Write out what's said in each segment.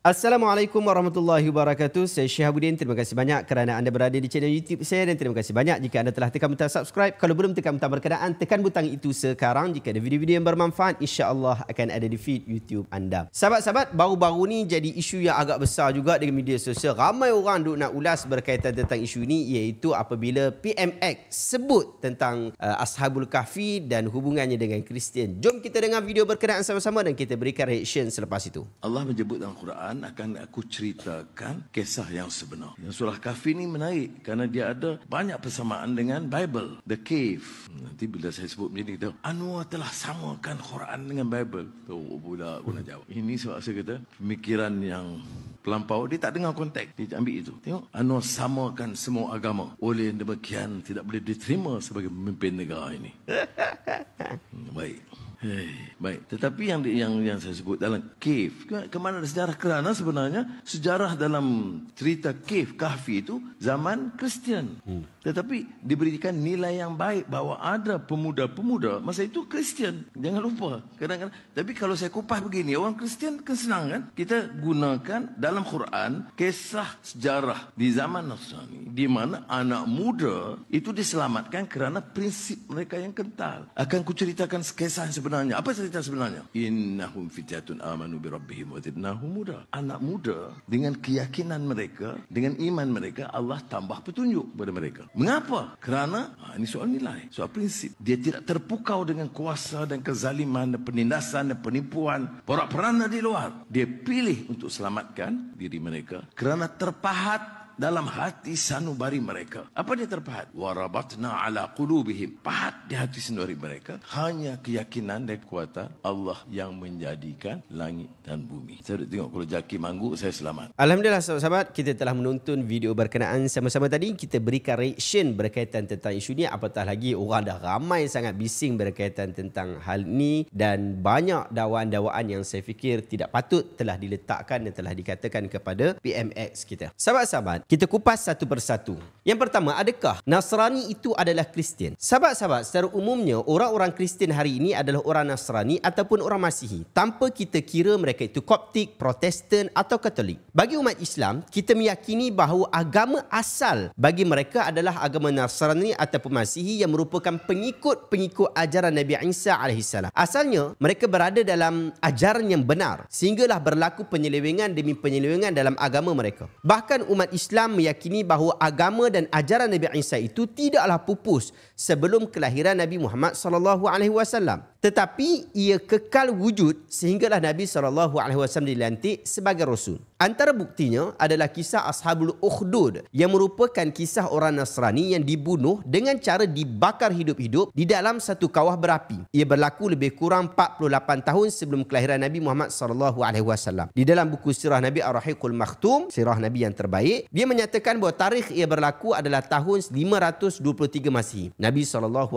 Assalamualaikum warahmatullahi wabarakatuh. Saya Syihabuddin. Terima kasih banyak kerana anda berada di channel YouTube saya dan terima kasih banyak jika anda telah tekan butang subscribe. Kalau belum tekan butang berkenaan, tekan butang itu sekarang. Jika ada video-video yang bermanfaat, insya-Allah akan ada di feed YouTube anda. Sahabat-sahabat, baru-baru ni jadi isu yang agak besar juga dengan media sosial. Ramai orang duk nak ulas berkaitan tentang isu ini, iaitu apabila PMX sebut tentang Ashabul Kahfi dan hubungannya dengan Kristian. Jom kita dengar video berkenaan sama-sama dan kita berikan reaction selepas itu. Allah menyebut dalam Quran, akan aku ceritakan kisah yang sebenar. Yang surah Kahfi ni menarik kerana dia ada banyak persamaan dengan Bible, The Cave. Nanti bila saya sebut macam ni, kita Anwar telah samakan Quran dengan Bible. Tu pula aku nak jawab. Ini sebab saya kata pemikiran yang pelampau, dia tak dengar konteks, dia ambil itu. Tengok, Anwar samakan semua agama. Oleh demikian tidak boleh diterima sebagai pemimpin negara ini. Baik. Baik, tetapi yang saya sebut dalam cave, ke mana ada sejarah? Kerana sebenarnya sejarah dalam cerita cave Kahfi itu zaman Kristian. Tetapi diberikan nilai yang baik bahawa ada pemuda-pemuda masa itu Kristian. Jangan lupa. Kadang-kadang, tapi kalau saya kupas begini, orang Kristian kan senang kan? Kita gunakan dalam Quran kisah sejarah di zaman Nasrani di mana anak muda itu diselamatkan kerana prinsip mereka yang kental. Akan kuceritakan kisah yang sebenarnya. Apa cerita sebenarnya? Innahum fityatun amanu bi rabbihim wa zidnahum huda. Anak muda dengan keyakinan mereka, dengan iman mereka, Allah tambah petunjuk kepada mereka. Mengapa? Kerana ini soal nilai, soal prinsip. Dia tidak terpukau dengan kuasa dan kezaliman dan penindasan dan penipuan porak-poranda di luar. Dia pilih untuk selamatkan diri mereka kerana terpahat dalam hati sanubari mereka. Apa dia terpahat? Warabatna ala qulubihim. Pahat di hati sanubari mereka hanya keyakinan dan kekuatan Allah yang menjadikan langit dan bumi. Saya tengok kalau Jaki mangguk, saya selamat. Alhamdulillah sahabat-sahabat, kita telah menonton video berkenaan sama-sama tadi. Kita berikan reaction berkaitan tentang isu ni. Apatah lagi orang dah ramai sangat bising berkaitan tentang hal ni dan banyak dakwaan-dakwaan yang saya fikir tidak patut telah diletakkan dan telah dikatakan kepada PMX kita. Sahabat-sahabat, kita kupas satu persatu. Yang pertama, adakah Nasrani itu adalah Kristian? Sahabat-sahabat, secara umumnya orang-orang Kristian hari ini adalah orang Nasrani ataupun orang Masihi, tanpa kita kira mereka itu Koptik, Protestan atau Katolik. Bagi umat Islam, kita meyakini bahawa agama asal bagi mereka adalah agama Nasrani ataupun Masihi yang merupakan pengikut-pengikut ajaran Nabi Isa AS. Asalnya, mereka berada dalam ajaran yang benar sehinggalah berlaku penyelewengan demi penyelewengan dalam agama mereka. Bahkan umat Islam meyakini bahawa agama dan ajaran Nabi Isa itu tidaklah pupus sebelum kelahiran Nabi Muhammad SAW. Tetapi ia kekal wujud sehinggalah Nabi SAW dilantik sebagai Rasul. Antara buktinya adalah kisah Ashabul Ukhdud yang merupakan kisah orang Nasrani yang dibunuh dengan cara dibakar hidup-hidup di dalam satu kawah berapi. Ia berlaku lebih kurang 48 tahun sebelum kelahiran Nabi Muhammad SAW. Di dalam buku Sirah Nabi Ar-Rahiqul Makhtum, Sirah Nabi yang terbaik, dia menyatakan bahawa tarikh ia berlaku adalah tahun 523 Masihi. Nabi SAW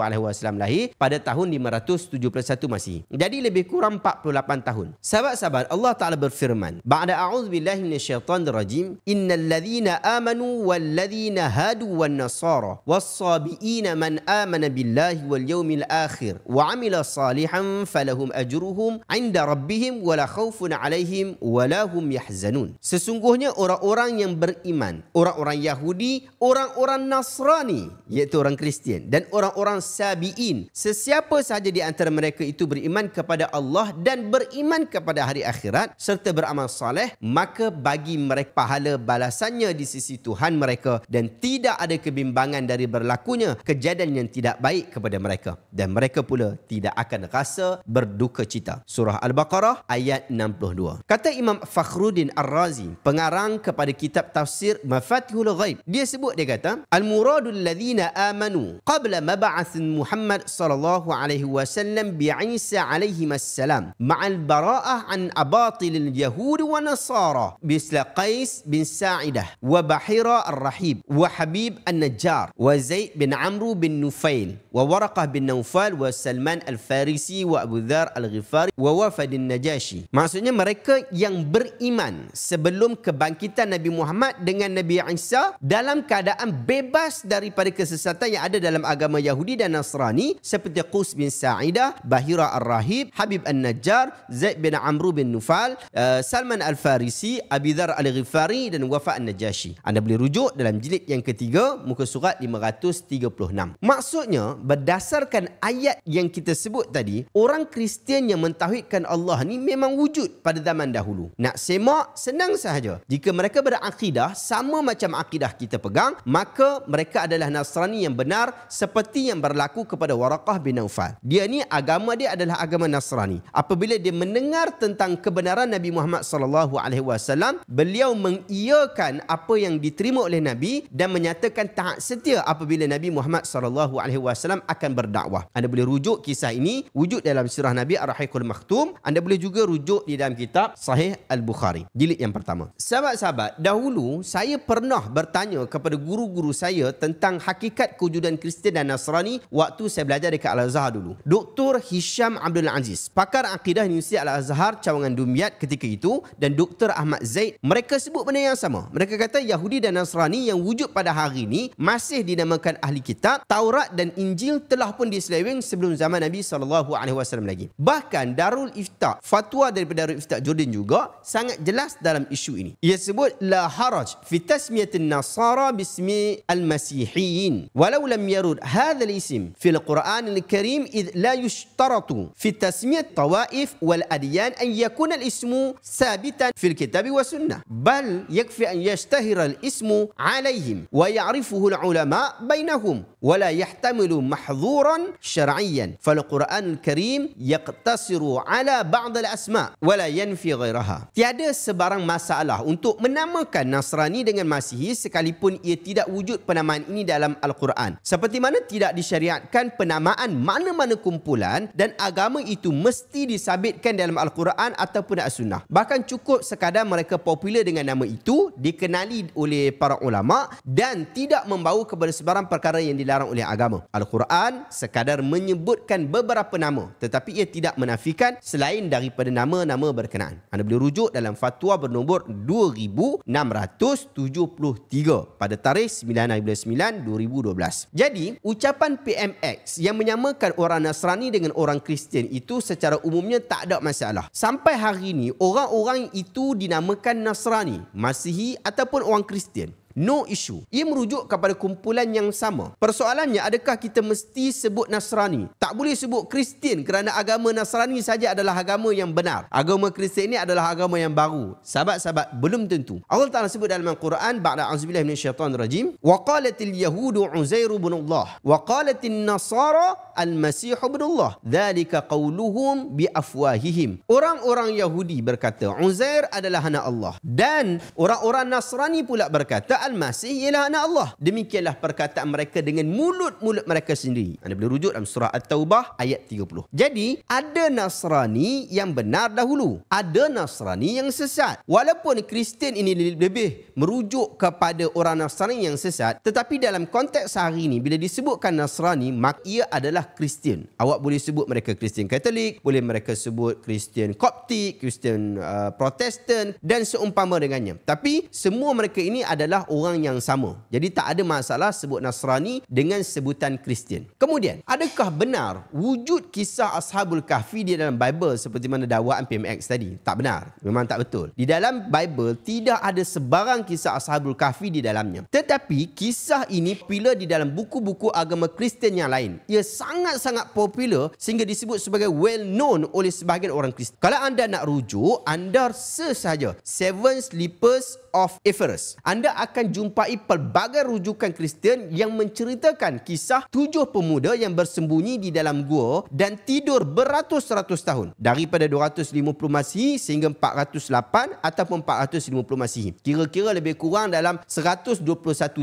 lahir pada tahun 571 Masihi. Jadi lebih kurang 48 tahun. Sahabat-sahabat, Allah Ta'ala berfirman, Ba'da a'udzubillahi minasyaitanir rajim, innal ladzina amanu wal ladzina hadu wan nasara was-sabiina man amana billahi wal yawmil akhir wa 'amila salihan falahum ajruhum 'inda rabbihim wala khaufun 'alaihim wala hum yahzanun. Sesungguhnya orang-orang yang beriman, orang-orang Yahudi, orang-orang Nasrani, iaitu orang Kristian, dan orang-orang Sabi'in, sesiapa sahaja di antara mereka itu beriman kepada Allah dan beriman kepada hari akhirat serta beramal saleh, maka bagi mereka pahala balasannya di sisi Tuhan mereka dan tidak ada kebimbangan dari berlakunya kejadian yang tidak baik kepada mereka dan mereka pula tidak akan rasa berduka cita. Surah Al-Baqarah ayat 62. Kata Imam Fakhruddin Ar-Razi, pengarang kepada kitab tafsir Mafatihul Ghaib, dia sebut, dia kata, al-muradul ladzina amanu qabla mab'ats Muhammad sallallahu alaihi wasallam bi Isa alaihi assalam ma'al bara'ah an abatilil yahud wa nasara bisla Qais bin Sa'idah wa Bahira ar-Rahib wa Habib an-Najjar wa Zaid bin Amru bin Nufail wa Waraqah bin Naufal wa Salman al-Farisi wa Abu Dhar al-Ghifari wa Wafad an-Najashi. Maksudnya mereka yang beriman sebelum kebangkitan Nabi Muhammad dengan dengan Nabi Isa dalam keadaan bebas daripada kesesatan yang ada dalam agama Yahudi dan Nasrani seperti Qus bin Sa'idah, Bahira Ar-Rahib, Habib An-Najjar, Zaid bin Amru bin Nufal, Salman Al-Farisi, Abi Dhar Al-Ghifari dan Wafa An-Najashi. Anda boleh rujuk dalam jilid yang ketiga, muka surat 536. Maksudnya, berdasarkan ayat yang kita sebut tadi, orang Kristian yang mentauhidkan Allah ni memang wujud pada zaman dahulu. Nak semak, senang sahaja. Jika mereka berakidah sama macam akidah kita pegang, maka mereka adalah Nasrani yang benar seperti yang berlaku kepada Waraqah bin Naufal. Dia ni agama dia adalah agama Nasrani. Apabila dia mendengar tentang kebenaran Nabi Muhammad sallallahu alaihi wasallam, beliau mengiyakan apa yang diterima oleh Nabi dan menyatakan taat setia apabila Nabi Muhammad sallallahu alaihi wasallam akan berdakwah. Anda boleh rujuk kisah ini wujud dalam sirah Nabi Ar-Rahiqul Maktum. Anda boleh juga rujuk di dalam kitab Sahih Al-Bukhari, jilid yang pertama. Sahabat-sahabat, dahulu saya pernah bertanya kepada guru-guru saya tentang hakikat kewujudan Kristian dan Nasrani waktu saya belajar dekat Al-Azhar dulu. Dr. Hisham Abdul Aziz, pakar akidah Universiti Al-Azhar Cawangan Dumyat ketika itu, dan Dr. Ahmad Zaid, mereka sebut benda yang sama. Mereka kata Yahudi dan Nasrani yang wujud pada hari ini masih dinamakan ahli kitab. Taurat dan Injil telah pun diseleweng sebelum zaman Nabi SAW lagi. Bahkan Darul Ifta, fatwa daripada Darul Ifta Jordan juga sangat jelas dalam isu ini. Ia sebut la haraj fi tasmiyatin nasara bismi al-masihiyin walau lam yarud hadha al-ism fi al-Quran al-Karim id la yushtaratu fi tasmiyat tawaif wal adyan an yakuna al-ismu sabitan fi al-kitab wa sunnah bal yakfi an yashtahira al-ismu alayhim wa ya'rifuhu al-ulama bainahum wa la yahtamilu mahdhuran syar'iyyan fal-Quran al-Karim yaqtasiru ala ba'd al-asma' wa la yanfi ghairaha. Tiada sebarang masalah untuk menamakan Nasrani dengan Masihi sekalipun ia tidak wujud penamaan ini dalam Al-Quran. Seperti mana tidak disyariatkan penamaan mana-mana kumpulan dan agama itu mesti disabitkan dalam Al-Quran ataupun As-Sunnah. Bahkan cukup sekadar mereka popular dengan nama itu, dikenali oleh para ulama dan tidak membawa kepada sebarang perkara yang dilarang oleh agama. Al-Quran sekadar menyebutkan beberapa nama tetapi ia tidak menafikan selain daripada nama-nama berkenaan. Anda boleh rujuk dalam fatwa bernombor 2673 pada tarikh 9/9/2012. Jadi, ucapan PMX yang menyamakan orang Nasrani dengan orang Kristian itu secara umumnya tak ada masalah. Sampai hari ini, orang-orang itu dinamakan Nasrani, Masihi ataupun orang Kristian. No issue. Ia merujuk kepada kumpulan yang sama. Persoalannya, adakah kita mesti sebut Nasrani? Tak boleh sebut Kristian kerana agama Nasrani saja adalah agama yang benar. Agama Kristian ini adalah agama yang baru. Sahabat-sahabat, belum tentu. Allah Ta'ala sebut dalam Al-Quran, ba'da a'udzubillahi minasyaitanir rajim, wa qalatil yahudu Uzair ibn Allah wa qalatin nasara al-Masih ibn Allah. Dzalika qauluhum bi afwahihim. Orang-orang Yahudi berkata Uzair adalah anak Allah, dan orang-orang Nasrani pula berkata Al-Masih ialah anak Allah. Demikianlah perkataan mereka dengan mulut-mulut mereka sendiri. Anda boleh rujuk dalam surah At-Taubah ayat 30. Jadi, ada Nasrani yang benar dahulu, ada Nasrani yang sesat. Walaupun Kristian ini lebih merujuk kepada orang Nasrani yang sesat, tetapi dalam konteks hari ini bila disebutkan Nasrani, maka ia adalah Kristian. Awak boleh sebut mereka Kristian Katolik, boleh mereka sebut Kristian Koptik, Kristian Protestan dan seumpama dengannya. Tapi semua mereka ini adalah orang yang sama. Jadi tak ada masalah sebut Nasrani dengan sebutan Kristian. Kemudian, adakah benar wujud kisah Ashabul Kahfi di dalam Bible seperti mana dakwaan PMX tadi? Tak benar. Memang tak betul. Di dalam Bible tidak ada sebarang kisah Ashabul Kahfi di dalamnya. Tetapi kisah ini popular di dalam buku-buku agama Kristian yang lain. Ia sangat-sangat popular sehingga disebut sebagai well known oleh sebahagian orang Kristian. Kalau anda nak rujuk, anda search saja Seven Sleepers of Ephesus. Anda akan jumpai pelbagai rujukan Kristian yang menceritakan kisah 7 pemuda yang bersembunyi di dalam gua dan tidur beratus-ratus tahun. Daripada 250 Masihi sehingga 408 ataupun 450 Masihi. Kira-kira lebih kurang dalam 121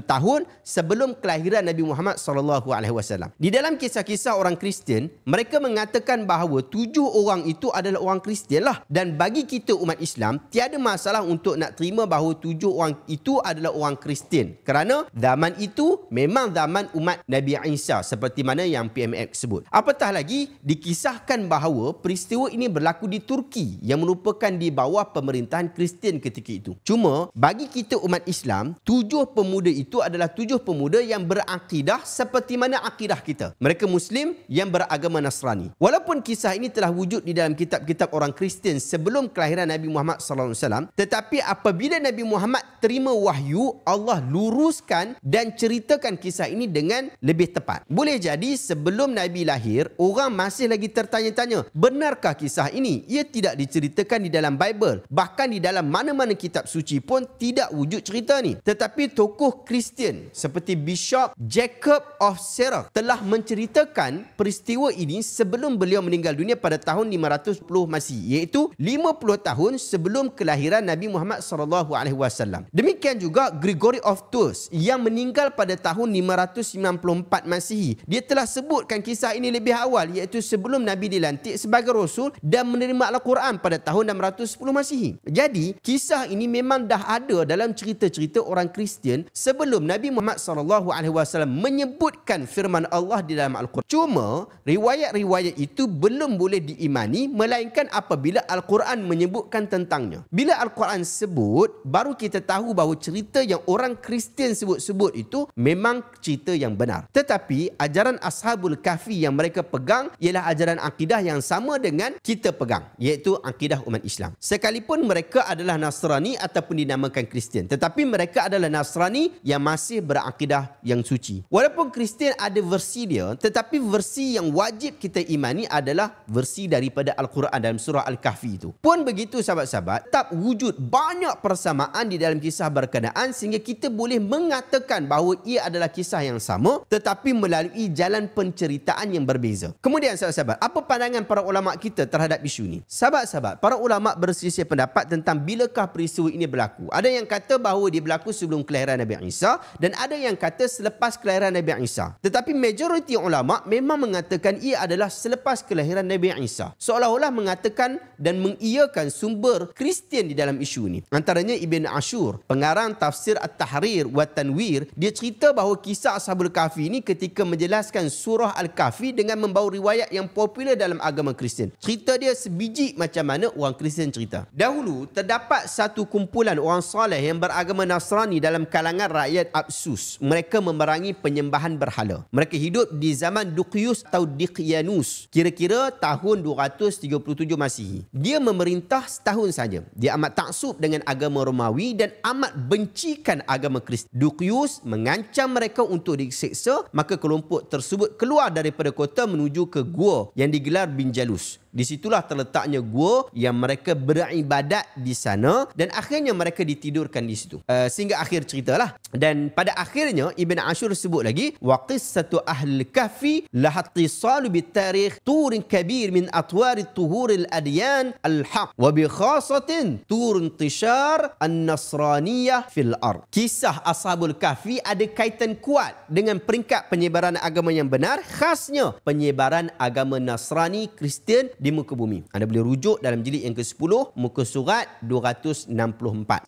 tahun sebelum kelahiran Nabi Muhammad SAW. Di dalam kisah-kisah orang Kristian, mereka mengatakan bahawa 7 orang itu adalah orang Kristian lah. Dan bagi kita umat Islam, tiada masalah untuk nak terima bahawa 7 orang itu adalah orang orang Kristian. Kerana zaman itu memang zaman umat Nabi Isa seperti mana yang PMX sebut. Apatah lagi dikisahkan bahawa peristiwa ini berlaku di Turki yang merupakan di bawah pemerintahan Kristian ketika itu. Cuma bagi kita umat Islam, 7 pemuda itu adalah 7 pemuda yang berakidah seperti mana akidah kita. Mereka Muslim yang beragama Nasrani. Walaupun kisah ini telah wujud di dalam kitab-kitab orang Kristian sebelum kelahiran Nabi Muhammad SAW, tetapi apabila Nabi Muhammad terima wahyu, Allah luruskan dan ceritakan kisah ini dengan lebih tepat. Boleh jadi sebelum Nabi lahir, orang masih lagi tertanya-tanya, benarkah kisah ini? Ia tidak diceritakan di dalam Bible. Bahkan di dalam mana-mana kitab suci pun tidak wujud cerita ni. Tetapi tokoh Kristian seperti Bishop Jacob of Syriac telah menceritakan peristiwa ini sebelum beliau meninggal dunia pada tahun 510 Masihi, iaitu 50 tahun sebelum kelahiran Nabi Muhammad SAW. Demikian juga Gregory of Tours yang meninggal pada tahun 594 Masihi. Dia telah sebutkan kisah ini lebih awal, iaitu sebelum Nabi dilantik sebagai Rasul dan menerima Al-Quran pada tahun 610 Masihi. Jadi, kisah ini memang dah ada dalam cerita-cerita orang Kristian sebelum Nabi Muhammad SAW menyebutkan firman Allah di dalam Al-Quran. Cuma, riwayat-riwayat itu belum boleh diimani melainkan apabila Al-Quran menyebutkan tentangnya. Bila Al-Quran sebut, baru kita tahu bahawa cerita yang orang Kristian sebut-sebut itu memang cerita yang benar. Tetapi, ajaran Ashabul Kahfi yang mereka pegang ialah ajaran akidah yang sama dengan kita pegang, iaitu akidah umat Islam. Sekalipun mereka adalah Nasrani ataupun dinamakan Kristian, tetapi mereka adalah Nasrani yang masih berakidah yang suci. Walaupun Kristian ada versi dia, tetapi versi yang wajib kita imani adalah versi daripada Al-Quran dalam surah Al-Kahfi itu. Pun begitu sahabat-sahabat, tetap wujud banyak persamaan di dalam kisah berkenaan sehingga kita boleh mengatakan bahawa ia adalah kisah yang sama tetapi melalui jalan penceritaan yang berbeza. Kemudian sahabat-sahabat, apa pandangan para ulama kita terhadap isu ini? Sahabat-sahabat, para ulama berselisih pendapat tentang bilakah peristiwa ini berlaku. Ada yang kata bahawa dia berlaku sebelum kelahiran Nabi Isa dan ada yang kata selepas kelahiran Nabi Isa. Tetapi majoriti ulama memang mengatakan ia adalah selepas kelahiran Nabi Isa. Seolah-olah mengatakan dan mengiyakan sumber Kristian di dalam isu ini. Antaranya Ibn Ashur, pengarang tafsir At-Tahrir wa Tanwir, dia cerita bahawa kisah Ashabul Kahfi ini ketika menjelaskan surah Al-Kahfi dengan membawa riwayat yang popular dalam agama Kristian. Cerita dia sebiji macam mana orang Kristian cerita. Dahulu terdapat satu kumpulan orang soleh yang beragama Nasrani dalam kalangan rakyat Absus. Mereka memerangi penyembahan berhala. Mereka hidup di zaman Duqyus atau Diqyanus, kira-kira tahun 237 Masihi. Dia memerintah setahun saja. Dia amat taksub dengan agama Romawi dan amat bencikan agama Kristian. Duqyus mengancam mereka untuk diseksa, maka kelompok tersebut keluar daripada kota menuju ke gua yang digelar Binjalus. Di situlah terletaknya gua yang mereka beribadat di sana dan akhirnya mereka ditidurkan di situ. Sehingga akhir ceritalah. Dan pada akhirnya Ibn Ashur sebut lagi, wa qissatu ahli kahfi lahattisalu bitarikh turin kabir min atwari tuhuril adyan al-haq wa bi khasatin tur intishar an-nasraniyah fil ard. Kisah Ashabul Kahfi ada kaitan kuat dengan peringkat penyebaran agama yang benar, khasnya penyebaran agama Nasrani Kristian di muka bumi. Anda boleh rujuk dalam jilid yang ke-10, muka surat 264.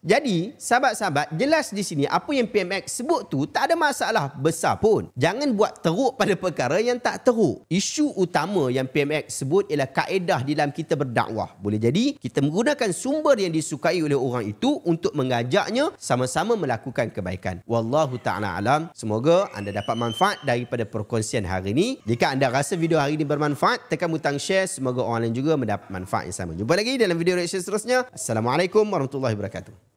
Jadi, sahabat-sahabat, jelas di sini apa yang PMX sebut tu tak ada masalah besar pun. Jangan buat teruk pada perkara yang tak teruk. Isu utama yang PMX sebut ialah kaedah di dalam kita berdakwah. Boleh jadi kita menggunakan sumber yang disukai oleh orang itu untuk mengajaknya sama-sama melakukan kebaikan. Wallahu ta'ala alam. Semoga anda dapat manfaat daripada perkongsian hari ini. Jika anda rasa video hari ini bermanfaat, tekan butang share. Semoga orang lain juga mendapat manfaat yang sama. Jumpa lagi dalam video reaction seterusnya. Assalamualaikum warahmatullahi wabarakatuh.